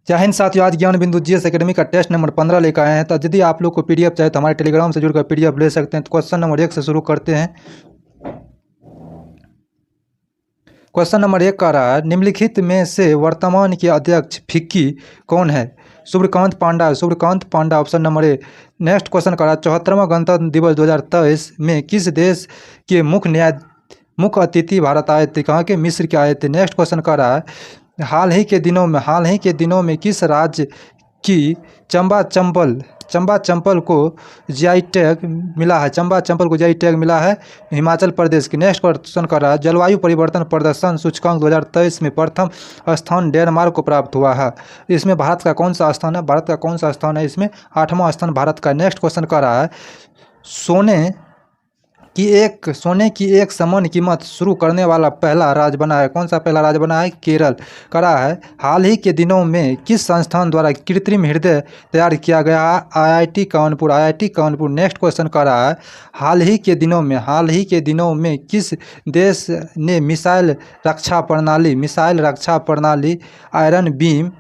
जय हिंद साथियों, आज ज्ञान बिंदु जीएस एकेडमी का टेस्ट नंबर 15 लेकर आए हैं। तो यदि आप लोग को पीडीएफ चाहिए तो हमारे टेलीग्राम से जुड़कर पीडीएफ ले सकते हैं। तो क्वेश्चन नंबर 1 से शुरू करते हैं। क्वेश्चन नंबर 1 कह रहा है, निम्नलिखित में से वर्तमान के अध्यक्ष फिक्की कौन है? Suryakant Panda. Suryakant Panda option number A. Next question कह रहा है, 74वां गणतंत्र दिवस 2023 में किस देश के मुख्य अतिथि भारत आए थे? कहाँ के? मिस्र के आए थे। नेक्स्ट क्वेश्चन कह रहा है, हाल ही के दिनों में किस राज्य की चंबा चंपल को जीआई टैग मिला है? चंबा चंपल को जीआई टैग मिला है हिमाचल प्रदेश की। नेक्स्ट क्वेश्चन कर रहा है, जलवायु परिवर्तन प्रदर्शन सूचकांक 2023 में प्रथम स्थान डेनमार्क को प्राप्त हुआ है। इसमें भारत का कौन सा स्थान है? भारत का कौन सा स्थान है? इसमें 8वां स्थान भारत का। नेक्स्ट क्वेश्चन कर रहा है, सोने की एक समान कीमत शुरू करने वाला पहला राज्य बना है। कौन सा पहला राज्य बना है? केरल। करा है, हाल ही के दिनों में किस संस्थान द्वारा कृत्रिम हृदय तैयार किया गया है? IIT Kanpur. IIT Kanpur. Next question कर रहा है, हाल ही के दिनों में किस देश ने मिसाइल रक्षा प्रणाली आयरन बीम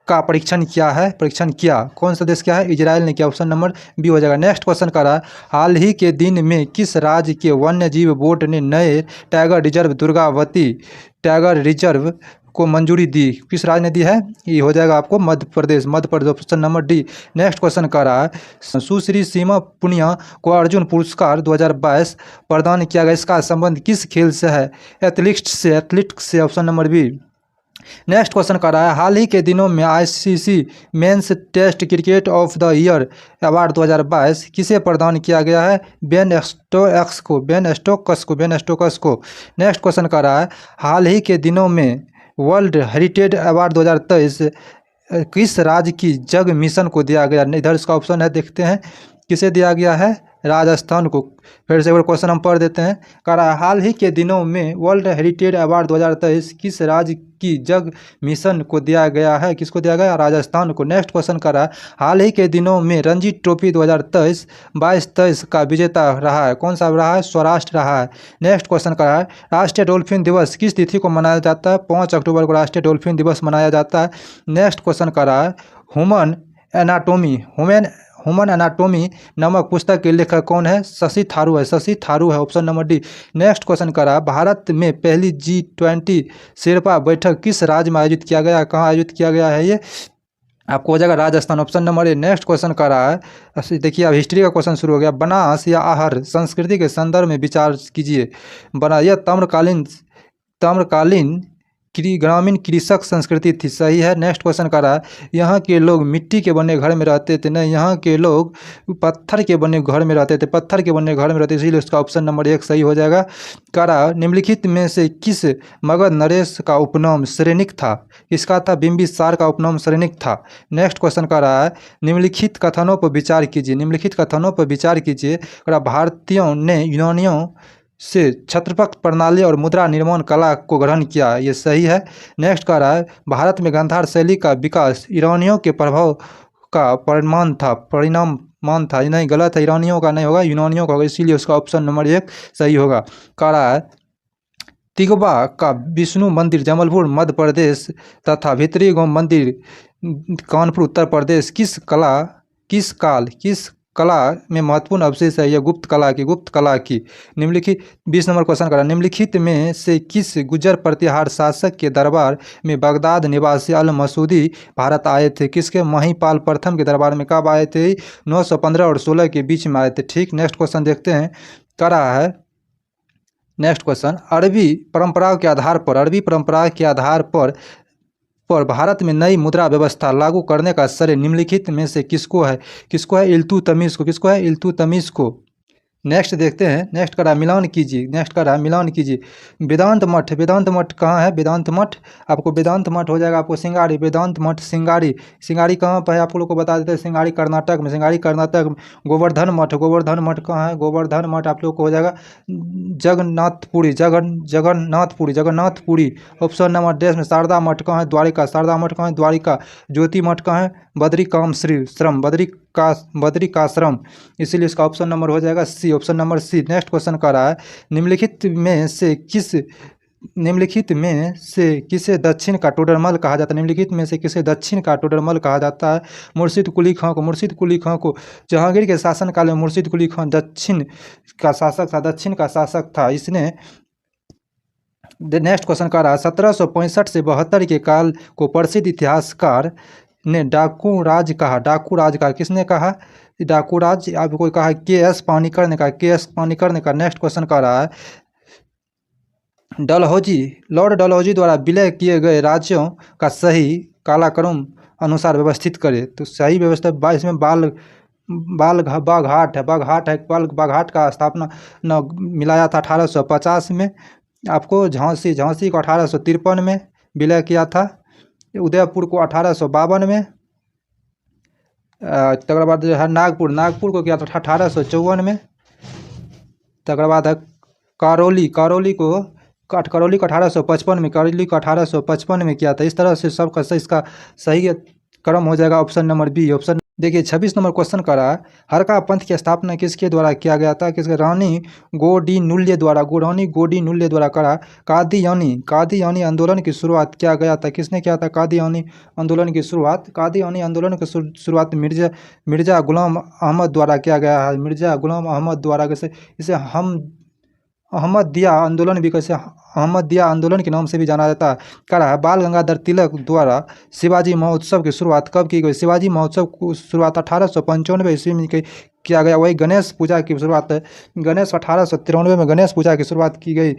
का परीक्षण किया? कौन सा देश किया है? इजराइल ने किया। ऑप्शन नंबर बी हो जाएगा। नेक्स्ट क्वेश्चन कर रहा है, हाल ही के दिन में किस राज्य के वन्य जीव बोर्ड ने नए tiger reserve Durgavati tiger reserve को मंजूरी दी? किस राज्य ने दी है? ये हो जाएगा आपको Madhya Pradesh. Option number D. Next question कर रहा है, सुश्री सीमा पुनिया को अर्जुन पुरस्कार 2022 प्रदान किया गया, इसका संबंध किस खेल से है? एथलेटिक्स से। Option number B. Next question कर रहा है, हाल ही के दिनों में ICC men's test cricket of the year award 2022 किसे प्रदान किया गया है? बेन स्टोक्स को। नेक्स्ट क्वेश्चन कर रहा है, हाल ही के दिनों में वर्ल्ड हेरिटेज अवार्ड 2023 किस राज्य की जग मिशन को दिया गया? इधर इसका ऑप्शन है, देखते हैं किसे दिया गया है? राजस्थान को। फिर से एक बार क्वेश्चन हम पढ़ देते हैं। कह रहा है, हाल ही के दिनों में वर्ल्ड हेरिटेज अवार्ड 2023 किस राज्य की जग मिशन को दिया गया है? किसको दिया गया? राजस्थान को। नेक्स्ट क्वेश्चन कर रहा है, हाल ही के दिनों में रणजी ट्रॉफी 2022-23 का विजेता रहा है? कौन सा रहा है? सौराष्ट्र रहा है। नेक्स्ट क्वेश्चन कर रहा है, राष्ट्रीय डॉल्फिन दिवस किस तिथि को मनाया जाता है? 5 अक्टूबर को राष्ट्रीय डॉल्फिन दिवस मनाया जाता है। नेक्स्ट क्वेश्चन कर रहा है, ह्यूमन एनाटॉमी नामक पुस्तक के लेखक कौन है? शशि थारू है। Option number D. Next question कर रहा है, भारत में पहली G20 शेरपा बैठक किस राज्य में आयोजित किया गया? कहाँ आयोजित किया गया है? ये आपको हो जाएगा Rajasthan. Option number A. Next question कर रहा है, देखिए अब हिस्ट्री का क्वेश्चन शुरू हो गया। बनास या आहर संस्कृति के संदर्भ में विचार कीजिए। यह ताम्रकालीन ग्रामीण कृषक संस्कृति थी। सही है। नेक्स्ट क्वेश्चन कर रहा है, यहाँ के लोग मिट्टी के बने घर में रहते थे। नहीं, यहाँ के लोग पत्थर के बने घर में रहते थे। इसीलिए उसका ऑप्शन नंबर 1 सही हो जाएगा। कह रहा, निम्नलिखित में से किस मगध नरेश का उपनाम श्रेणिक था? किसका था? बिंबिसार का उपनाम श्रेणिक था। नेक्स्ट क्वेश्चन कर रहा है, निम्नलिखित कथनों पर विचार कीजिए। भारतीयों ने यूनानियों से छत्रपक प्रणाली और मुद्रा निर्माण कला को ग्रहण किया। ये सही है। नेक्स्ट कह रहा है, भारत में गांधार शैली का विकास ईरानियों के प्रभाव का परिणाम था। नहीं, गलत है। ईरानियों का नहीं होगा, यूनानियों का होगा। इसीलिए उसका ऑप्शन नंबर 1 सही होगा। कह रहा है, तिगवा का विष्णु मंदिर जबलपुर मध्य प्रदेश तथा भीतरी गांव मंदिर कानपुर उत्तर प्रदेश किस कला में महत्वपूर्ण अवशेष है? यह गुप्त कला की। निम्नलिखित 20 नंबर क्वेश्चन करा, निम्नलिखित में से किस गुजर प्रतिहार शासक के दरबार में बगदाद निवासी अल मसूदी भारत आए थे? किसके? महिपाल प्रथम के दरबार में। कब आए थे? 915 और 16 के बीच में आए थे। ठीक। नेक्स्ट क्वेश्चन देखते हैं। करा है, नेक्स्ट क्वेश्चन, अरबी परंपरा के आधार पर भारत में नई मुद्रा व्यवस्था लागू करने का श्रेय निम्नलिखित में से किसको है? इल्तुतमिश को। नेक्स्ट देखते हैं। नेक्स्ट करा, मिलान कीजिए। वेदांत मठ कहाँ है? वेदांत मठ आपको हो जाएगा। आपको सिंगाड़ी, वेदांत मठ सिंगाड़ी कहाँ पर है? आप लोग को बता देते हैं, सिंगाड़ी कर्नाटक में। गोवर्धन मठ कहाँ है? गोवर्धन मठ आप लोग को हो जाएगा जगन्नाथपुरी। ऑप्शन नंबर डैश में शारदा मठ कहाँ है? द्वारिका। ज्योति मठ कहाँ है? बद्रिकाश्रम। इसीलिए इसका ऑप्शन नंबर हो जाएगा C. Option number C. Next question कर रहा है, निम्नलिखित में से किस निम्नलिखित में से किसे दक्षिण का टोडरमल कहा जाता है? निम्नलिखित में से किसे दक्षिण का टोडरमल कहा जाता है? मुर्शिद कुली खां को। मुर्शिद कुली खां को जहांगीर के शासनकाल में मुर्शिद कुली खां दक्षिण का शासक था, दक्षिण का शासक था। इसने नेक्स्ट क्वेश्चन का रहा 1765 से 72 के काल को प्रसिद्ध इतिहासकार ने डाकू राज कहा। डाकू राज कहा, किसने कहा? डाकू राज आपको कहा के.एस. पानीकर ने कहा, के.एस. पानीकर ने कहा। नेक्स्ट क्वेश्चन का रहा है डलहौजी, लॉर्ड डलहौजी द्वारा विलय किए गए राज्यों का सही कालक्रम अनुसार व्यवस्थित करें। तो सही व्यवस्था इसमें बाघाट है, बाघाट का स्थापना न मिलाया था 1850 में। आपको झांसी को 1853 में विलय किया था। उदयपुर को 1852 में। तकर बाद जो है नागपुर को किया था 1854 में। तकर बाद है करौली को 1855 में, करौली को 1855 में किया था। इस तरह से सबका इसका सही क्रम हो जाएगा ऑप्शन नंबर बी। ऑप्शन देखिए 26 नंबर क्वेश्चन का रहा हरका पंथ की स्थापना किसके द्वारा किया गया था? किसके? रानी गोडिनुल्य द्वारा करा। कादियानी आंदोलन की शुरुआत किया गया था, किसने किया था कादियानी आंदोलन की शुरुआत? कादियानी आंदोलन की शुरुआत मिर्जा गुलाम अहमद द्वारा किया गया है। मिर्जा गुलाम अहमद द्वारा। कैसे इसे हम अहमदिया आंदोलन भी कैसे अहमदिया आंदोलन के नाम से भी जाना जाता है। करा है बाल गंगाधर तिलक द्वारा शिवाजी महोत्सव की शुरुआत कब की गई? शिवाजी महोत्सव की शुरुआत 1895 ईस्वी में किया गया। वही गणेश पूजा की शुरुआत 1893 में गणेश पूजा की शुरुआत की गई।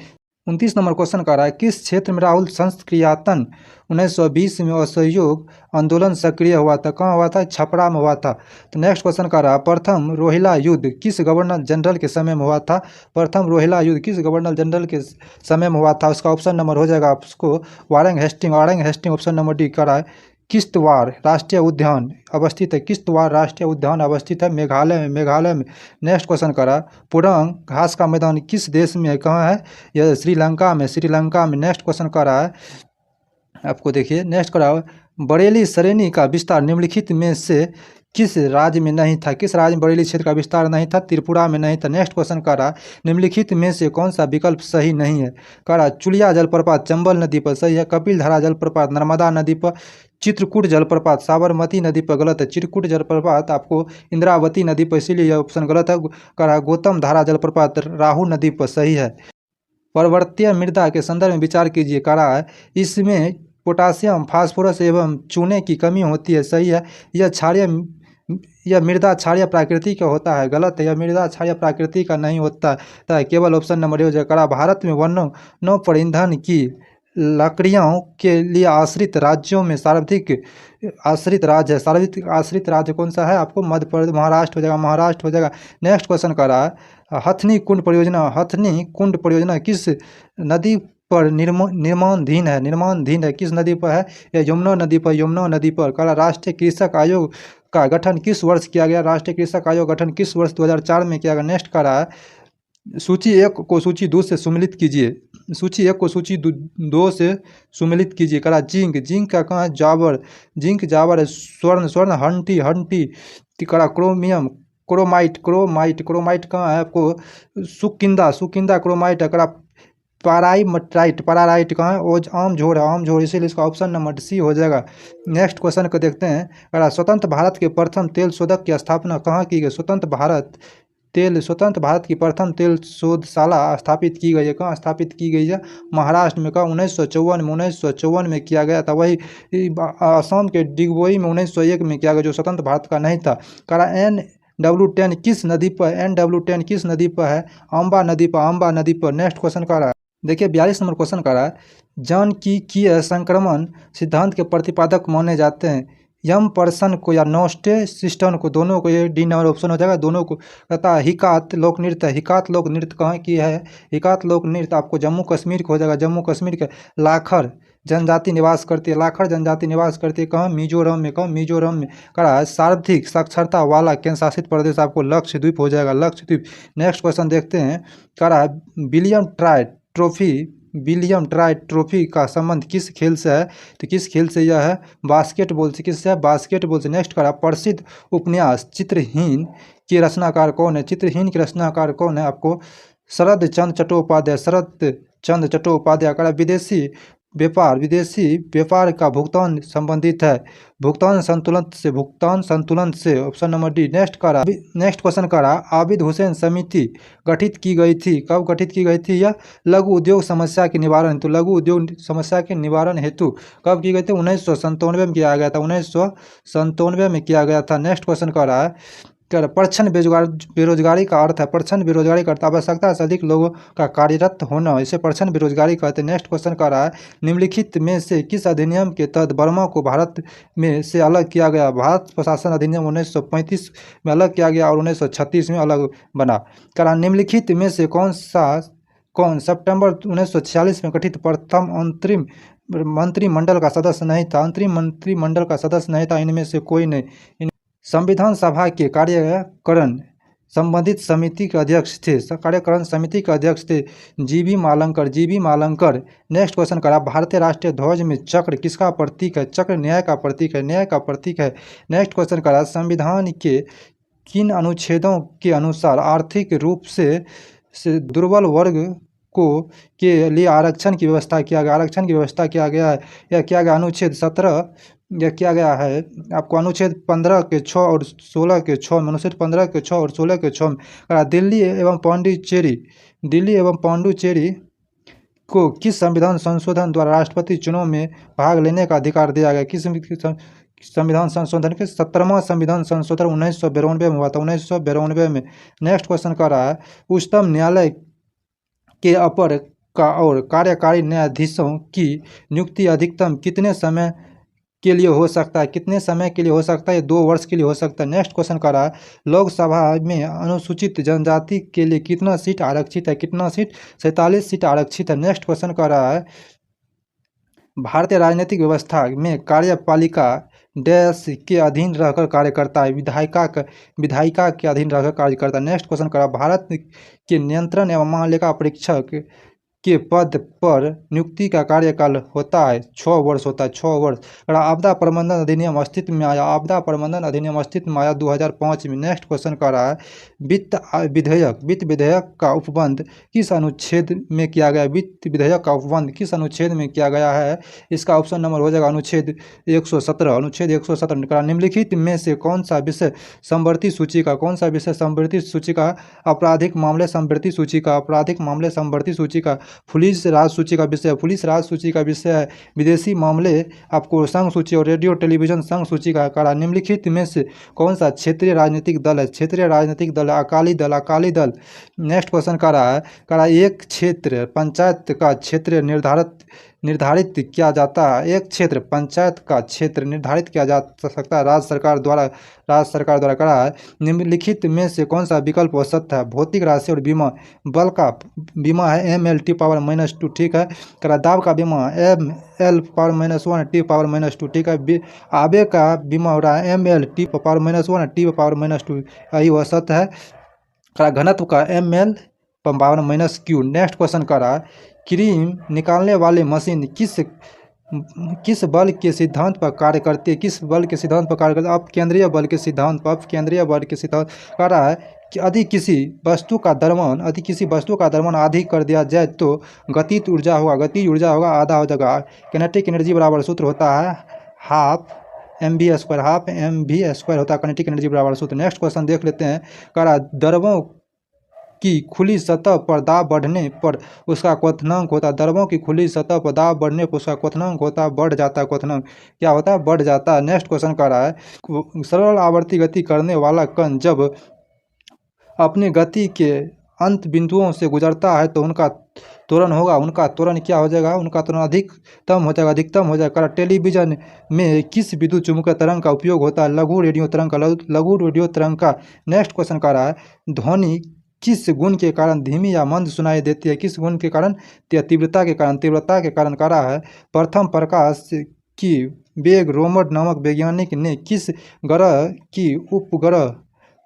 29 नंबर क्वेश्चन का रहा है किस क्षेत्र में राहुल संस्क्रियातन 1920 में असहयोग आंदोलन सक्रिय हुआ था? कहाँ हुआ था? छपरा में हुआ था। तो नेक्स्ट क्वेश्चन का रहा प्रथम रोहिला युद्ध किस गवर्नर जनरल के समय में हुआ था? प्रथम रोहिला युद्ध किस गवर्नर जनरल के समय में हुआ था? उसका ऑप्शन नंबर हो जाएगा आपको वारेंग हेस्टिंग ऑप्शन नंबर डी का रहा है। किश्तवाड़ राष्ट्रीय उद्यान अवस्थित है, किश्तवाड़ राष्ट्रीय उद्यान अवस्थित है मेघालय में। नेक्स्ट क्वेश्चन करा पुरंग घास का मैदान किस देश में है? कहाँ है? यह श्रीलंका में। नेक्स्ट क्वेश्चन करा है आपको देखिए नेक्स्ट करा बरेली सरेनी का विस्तार निम्नलिखित में से किस राज्य में नहीं था? किस राज्य में बरेली क्षेत्र का विस्तार नहीं था? त्रिपुरा में नहीं था। नेक्स्ट क्वेश्चन का रहा निम्नलिखित में से कौन सा विकल्प सही नहीं है? कह रहा चुलिया जलप्रपात चंबल नदी पर सही है, कपिलधारा जलप्रपात नर्मदा नदी पर, चित्रकूट जलप्रपात साबरमती नदी पर गलत है, चित्रकूट जलप्रपात आपको इंद्रावती नदी पर, इसीलिए यह ऑप्शन गलत है। कह रहा गौतम धारा जलप्रपात राहु नदी पर सही है। पर्वतीय मृदा के संदर्भ में विचार कीजिए। कह रहा है इसमें पोटासियम फास्फोरस एवं चूने की कमी होती है, सही है। यह मृदा क्षारीय प्रकृति का होता है, गलत है। यह मृदा क्षारीय प्रकृति का नहीं होता है, केवल ऑप्शन नंबर ए हो जाएगा। भारत में वनों पर ईंधन की लकड़ियों के लिए आश्रित राज्यों में सर्वाधिक आश्रित राज्य है। सर्वाधिक आश्रित राज्य कौन सा है? आपको मध्य प्रदेश महाराष्ट्र हो जाएगा। नेक्स्ट क्वेश्चन कर रहा है हथनी कुंड परियोजना किस नदी पर निर्माणाधीन है? किस नदी पर है? यह यमुना नदी पर। कहा राष्ट्रीय कृषक आयोग का गठन किस वर्ष किया गया? राष्ट्रीय कृषक आयोग गठन किस वर्ष 2004 में किया गया। नेक्स्ट का रहा है सूची 1 को सूची 2 से सम्मिलित कीजिए। सूची 1 को सूची 2 से सम्मिलित कीजिए। करा जिंक का कहाँ? जावर है। स्वर्ण हंटी करा क्रोमियम क्रोमाइट कहाँ है? आपको सुकिंदा क्रोमाइट है। करा पाराइट कहाँ है? आम झोड़, इसीलिए इसका ऑप्शन नंबर सी हो जाएगा। नेक्स्ट क्वेश्चन को देखते हैं। अगर स्वतंत्र भारत के प्रथम तेल शोधक की स्थापना कहाँ की गई? स्वतंत्र भारत की प्रथम तेल शोधशाला स्थापित की गई है। कहाँ स्थापित की गई है? महाराष्ट्र में। कहा 1954 में किया गया था। वही असम के डिगबोई में 1901 में किया गया, जो स्वतंत्र भारत का नहीं था। कहा NW10 किस नदी पर है? अम्बा नदी पर। नेक्स्ट क्वेश्चन का रहा है देखिए 42 नंबर क्वेश्चन का रहा है जन संक्रमण सिद्धांत के प्रतिपादक माने जाते हैं यम पर्सन को या नोस्टे सिस्टन को, दोनों को। ये डी नंबर ऑप्शन हो जाएगा, दोनों को। कहता है हिकात लोक नृत्य कहाँ की है? हिकात लोक नृत्य आपको जम्मू कश्मीर को हो जाएगा। जम्मू कश्मीर के लाखर जनजाति निवास करती है। कहाँ? मिजोरम में। कह रहा है सर्वाधिक साक्षरता वाला केंद्र शासित प्रदेश आपको लक्षद्वीप हो जाएगा, लक्षद्वीप। नेक्स्ट क्वेश्चन देखते हैं। कह रहा है विलियम ट्राई ट्रॉफी का संबंध किस खेल से है? तो किस खेल से यह है? बास्केटबॉल से। किससे है? बास्केटबॉल से। नेक्स्ट करा प्रसिद्ध उपन्यास चित्रहीन के रचनाकार कौन है? आपको शरद चंद्र चट्टोपाध्याय, शरद चंद्र चट्टोपाध्याय करा विदेशी व्यापार का भुगतान संबंधित है, भुगतान संतुलन से। Option number D. Next question करा आबिद हुसैन समिति गठित की गई थी, कब गठित की गई थी? यह लघु उद्योग समस्या के निवारण हेतु, लघु उद्योग समस्या के निवारण हेतु कब की गई थी? 1997 में किया गया था, 1997 में किया गया था। नेक्स्ट क्वेश्चन करा है परछन बेरोजगारी का अर्थ है, परछन बेरोजगारी का अर्थ आवश्यकता से अधिक लोगों का कार्यरत होना, इसे परछन बेरोजगारी कहते हैं। नेक्स्ट क्वेश्चन कर रहा है निम्नलिखित में से किस अधिनियम के तहत बर्मा को भारत में से अलग किया गया? भारत प्रशासन अधिनियम 1935 में अलग किया गया और 1936 में अलग बना। करा निम्नलिखित में से कौन सितंबर 1946 में गठित प्रथम अंतरिम मंत्रिमंडल का सदस्य नहीं था? अंतरिम मंत्रिमंडल का सदस्य नहीं था, इनमें से कोई नहीं। संविधान सभा के कार्यकरण संबंधित समिति के अध्यक्ष थे, कार्यकरण समिति के अध्यक्ष थे जीबी मालंकर। नेक्स्ट क्वेश्चन करा भारतीय राष्ट्रीय ध्वज में चक्र किसका प्रतीक है? चक्र न्याय का प्रतीक है, नेक्स्ट क्वेश्चन करा संविधान के किन अनुच्छेदों के अनुसार आर्थिक रूप से दुर्बल वर्ग के लिए आरक्षण की व्यवस्था किया गया है? यह किया गया अनुच्छेद 17, यह किया गया है आपको अनुच्छेद 15 के 6 और 16 के 6 में, अनुच्छेद 15 के 6 और 16 के 6 में। दिल्ली एवं पांडुचेरी को किस संविधान संशोधन द्वारा राष्ट्रपति चुनाव में भाग लेने का अधिकार दिया गया? किस संविधान संशोधन के 17वां संविधान संशोधन 1992 में हुआ था, 1992 में। नेक्स्ट क्वेश्चन कर रहा है उच्चतम न्यायालय के अपर और कार्यकारी न्यायाधीशों की नियुक्ति अधिकतम कितने समय के लिए हो सकता है? कितने समय के लिए हो सकता है? 2 वर्ष के लिए हो सकता है। नेक्स्ट क्वेश्चन कर रहा है लोकसभा में अनुसूचित जनजाति के लिए कितना सीट आरक्षित है? 47 सीट आरक्षित है। नेक्स्ट क्वेश्चन कर रहा है भारतीय राजनीतिक व्यवस्था में कार्यपालिका डैश के अधीन रहकर कार्य करता है? विधायिका के अधीन रहकर कार्य करता है। नेक्स्ट क्वेश्चन करा भारत के नियंत्रण एवं महालेखा परीक्षक के पद पर नियुक्ति का कार्यकाल होता है 6 वर्ष होता है, 6 वर्ष। आपदा प्रबंधन अधिनियम अस्तित्व में आया 2005 में। नेक्स्ट क्वेश्चन कर रहा है वित्त विधेयक का उपबंध किस अनुच्छेद में किया गया? वित्त विधेयक का उपबंध किस अनुच्छेद में किया गया है? इसका ऑप्शन नंबर हो जाएगा अनुच्छेद 117। निम्नलिखित में से कौन सा विषय संवर्ती सूची का आपराधिक मामले संवर्ती सूची का पुलिस राज सूची का विषय है विदेशी मामले आपको संघ सूची और रेडियो टेलीविजन संघ सूची का करा। निम्नलिखित में से कौन सा क्षेत्रीय राजनीतिक दल है? अकाली दल। नेक्स्ट क्वेश्चन करा एक क्षेत्र पंचायत का क्षेत्र निर्धारित किया जाता है? एक क्षेत्र पंचायत का क्षेत्र निर्धारित किया जा सकता है राज्य सरकार द्वारा करा है। निम्नलिखित में से कौन सा विकल्प हो सकता है? भौतिक राशि और बीमा। बल का बीमा है ML T⁻², ठीक है। करा दाब का बीमा ML⁻⁻1 T⁻², ठीक है। आवेग का बीमा हो रहा है ML T⁻⁻1 T⁻², यही वह सत्य है। करा घनत्व का ML⁻⁻Q। नेक्स्ट क्वेश्चन करा क्रीम निकालने वाले मशीन किस बल के सिद्धांत पर कार्य करती है? अपकेंद्रीय बल के सिद्धांत कर रहा है कि यदि किसी वस्तु का द्रव्यमान अधिक कर दिया जाए तो गतिज ऊर्जा होगा आधा हो जाएगा। किनेटिक एनर्जी बराबर सूत्र होता है हाफ mv² होता है किनेटिक एनर्जी बराबर सूत्र। नेक्स्ट क्वेश्चन देख लेते हैं। करा द्रवों की खुली सतह पर दाब बढ़ने पर उसका क्वथनांक होता है। द्रवों की खुली सतह पर दाब बढ़ने पर उसका क्वथनांक होता है बढ़ जाता है। क्वथनांक क्या होता है? बढ़ जाता है। नेक्स्ट क्वेश्चन कर रहा है सरल आवर्ती गति करने वाला कण जब अपनी गति के अंत बिंदुओं से गुजरता है तो उनका त्वरण क्या हो जाएगा? उनका त्वरण अधिकतम हो जाएगा। टेलीविजन में किस विद्युत चुम्बकीय तरंग का उपयोग होता है? लघु रेडियो तरंग का। नेक्स्ट क्वेश्चन कर रहा है ध्वनि किस गुण के कारण धीमी या मंद सुनाई देती है? किस गुण के कारण? तीव्रता के कारण कर रहा है प्रथम प्रकाश की वेग रोमड नामक वैज्ञानिक ने किस ग्रह की उपग्रह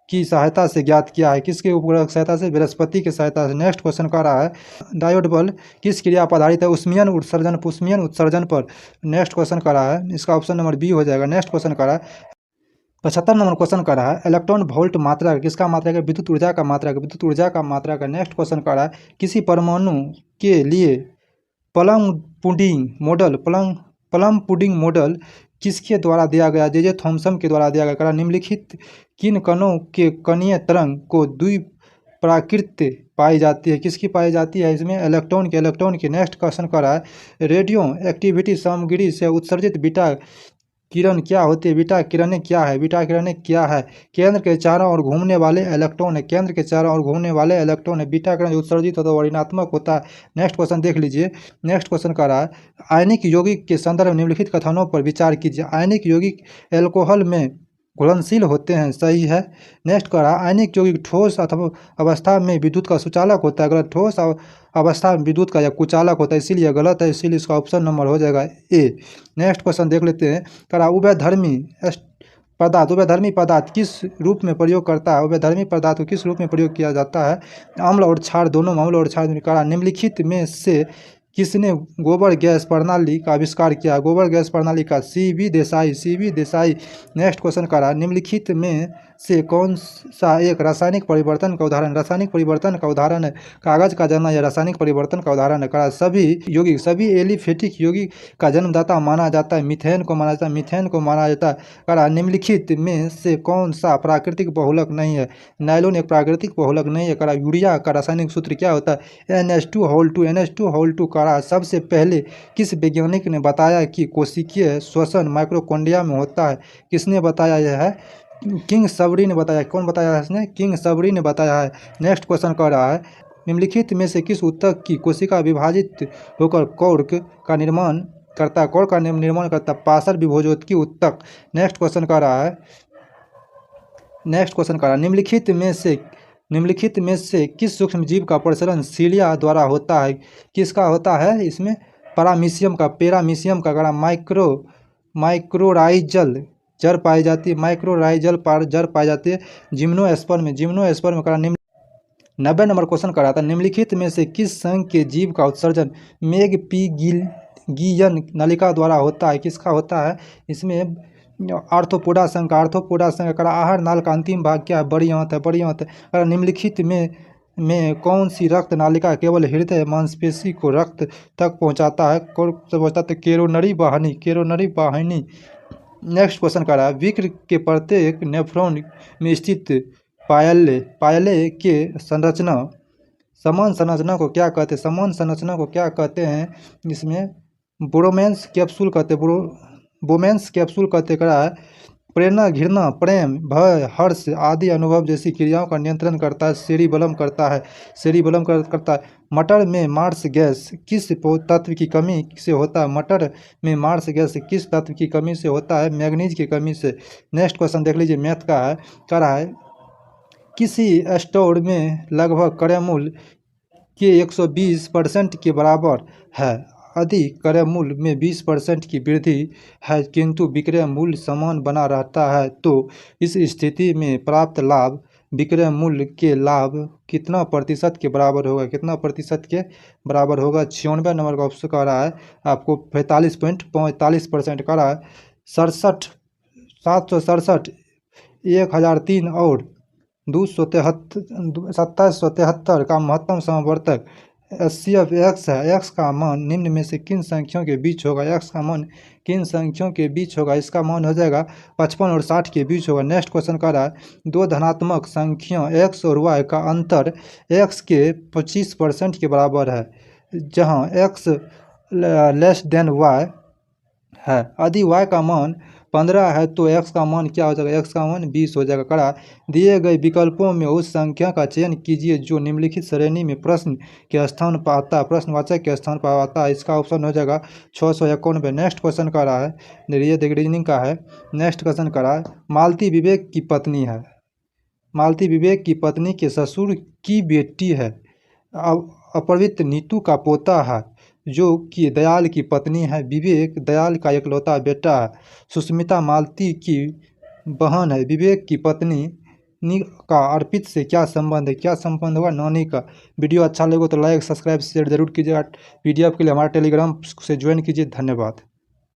की सहायता से ज्ञात किया है? किसके उपग्रह की सहायता से? बृहस्पति की सहायता से। नेक्स्ट क्वेश्चन कर रहा है डायोड बल किस क्रिया पर आधारित है? उष्मीयन उत्सर्जन पर। नेक्स्ट क्वेश्चन कर रहा है इसका ऑप्शन नंबर बी हो जाएगा। नेक्स्ट क्वेश्चन कर रहा है 75 नंबर क्वेश्चन कर रहा है इलेक्ट्रॉन वोल्ट मात्रा किसका मात्रा है, विद्युत ऊर्जा का मात्रा का, विद्युत ऊर्जा का मात्रा का। नेक्स्ट क्वेश्चन कर रहा है किसी परमाणु के लिए प्लम पुडिंग मॉडल किसके द्वारा दिया गया, जे थॉमसन के द्वारा दिया गया। करा निम्नलिखित किन कणों के कणीय तरंग को द्विप्राकृत पाई जाती है, किसकी पाई जाती है, इसमें इलेक्ट्रॉन की। नेक्स्ट क्वेश्चन कर रहा है रेडियो एक्टिविटी सामग्री से उत्सर्जित बीटा किरण क्या होती है, बीटा किरणें क्या है, बीटा किरणें क्या है। केंद्र के चारों ओर घूमने वाले इलेक्ट्रॉन है, केंद्र के चारों ओर घूमने वाले इलेक्ट्रॉन है। बीटा किरण उत्सर्जित होता है ऋणात्मक होता है। नेक्स्ट क्वेश्चन देख लीजिए। नेक्स्ट क्वेश्चन का रहा है आयनिक यौगिक के संदर्भ में निम्नलिखित कथनों पर विचार कीजिए। आयनिक यौगिक एल्कोहल में घुलनशील होते हैं, सही है। नेक्स्ट का रहा आयनिक यौगिक ठोस अथवा अवस्था में विद्युत का सुचालक होता है, अगर ठोस अवस्था में विद्युत का या कुचालक होता है, इसीलिए गलत है, इसीलिए इसका ऑप्शन नंबर हो जाएगा ए। नेक्स्ट क्वेश्चन देख लेते हैं। करा उभयधर्मी पदार्थ किस रूप में प्रयोग करता है, उभयधर्मी पदार्थ को किस रूप में प्रयोग किया जाता है, अम्ल और क्षार दोनों में, अम्ल और क्षार। करा निम्नलिखित में से किसने गोबर गैस प्रणाली का आविष्कार किया, गोबर गैस प्रणाली का, सीवी देसाई। नेक्स्ट क्वेश्चन करा निम्नलिखित में से कौन सा एक रासायनिक परिवर्तन का उदाहरण है, कागज का जलना या रासायनिक परिवर्तन का उदाहरण है। करा सभी एलिफेटिक यौगिक का जन्मदाता माना जाता है, मीथेन को माना जाता है। करा निम्नलिखित में से कौन सा प्राकृतिक बहुलक नहीं है, नायलॉन एक प्राकृतिक बहुलक नहीं है। करा यूरिया का रासायनिक सूत्र क्या होता है, NH2 करा सबसे पहले किस वैज्ञानिक ने बताया कि कोशिकीय श्वसन माइक्रोकोन्ड्रिया में होता है, किसने बताया यह है, किंग सबरी ने बताया। कौन बताया है इसने, किंग सबरी ने बताया है। नेक्स्ट क्वेश्चन कर रहा है निम्नलिखित में से किस ऊतक की कोशिका विभाजित होकर कॉर्क का निर्माण करता है, पार्श्व विभोजोत्की ऊतक। नेक्स्ट क्वेश्चन कर रहा है निम्नलिखित में से किस सूक्ष्म जीव का प्रसरण सीलिया द्वारा होता है, किसका होता है, इसमें पैरामीशियम का। करा माइक्रोराइजल जड़ पाई जाती है जिम्नोस्पर्म में। करा 90 नंबर क्वेश्चन करा था निम्नलिखित में से किस संघ के जीव का उत्सर्जन मेगपीगियन नलिका द्वारा होता है, किसका होता है, इसमें आर्थ्रोपोडा संघ का। करा आहार नाल का अंतिम भाग क्या है, बड़ी आंत है। करा निम्नलिखित में कौन सी रक्त नालिका केवल हृदय मांसपेशी को रक्त तक पहुंचाता है, केरोनरी वाहिनी। नेक्स्ट क्वेश्चन का रहा है विक्र के प्रत्येक नेफ्रॉन में स्थित पायले के समान संरचना को क्या कहते हैं, इसमें बोमेंस कैप्सूल कहते। करा है प्रेरणा, घृणा, प्रेम, भय, हर्ष आदि अनुभव जैसी क्रियाओं का नियंत्रण करता है, सेरिबलम करता है। मटर में मार्स गैस किस तत्व की कमी से होता है, मैग्नीज की कमी से। नेक्स्ट क्वेश्चन देख लीजिए मैथ का है। करा है किसी स्टोर में लगभग क्रय मूल्य के 120% के बराबर है, यदि क्रय मूल्य में 20% की वृद्धि है किंतु विक्रय मूल्य समान बना रहता है, तो इस स्थिति में प्राप्त लाभ विक्रय मूल्य के लाभ कितना प्रतिशत के बराबर होगा, 96 नंबर का ऑप्शन कह रहा है आपको 45.45% का रहा है। 767 1003 और 2773 का महत्तम समवर्तक HCF है। x का मान निम्न में से किन संख्याओं के बीच होगा, इसका मान हो जाएगा 55 और 60 के बीच होगा। नेक्स्ट क्वेश्चन कर रहा है दो धनात्मक संख्या x और y का अंतर x के 25% के बराबर है, जहां x लेस देन y है। यदि y का मान 15 है तो x का मान क्या हो जाएगा, x का मान 20 हो जाएगा। करा दिए गए विकल्पों में उस संख्या का चयन कीजिए जो निम्नलिखित श्रेणी में प्रश्नवाचक के स्थान पर आता है, इसका ऑप्शन हो जाएगा 691। नेक्स्ट क्वेश्चन का रहा है रीजनिंग का है। नेक्स्ट क्वेश्चन का रहा है मालती विवेक की पत्नी के ससुर की बेटी है, अपवित्र नीतू का पोता है, जो कि दयाल की पत्नी है, विवेक दयाल का इकलौता बेटा है, सुष्मिता मालती की बहन है, विवेक की पत्नी का अर्पित से क्या संबंध होगा, नानी का। वीडियो अच्छा लगे तो लाइक सब्सक्राइब शेयर जरूर कीजिएगा। PDF के लिए हमारा टेलीग्राम से ज्वाइन कीजिए। धन्यवाद।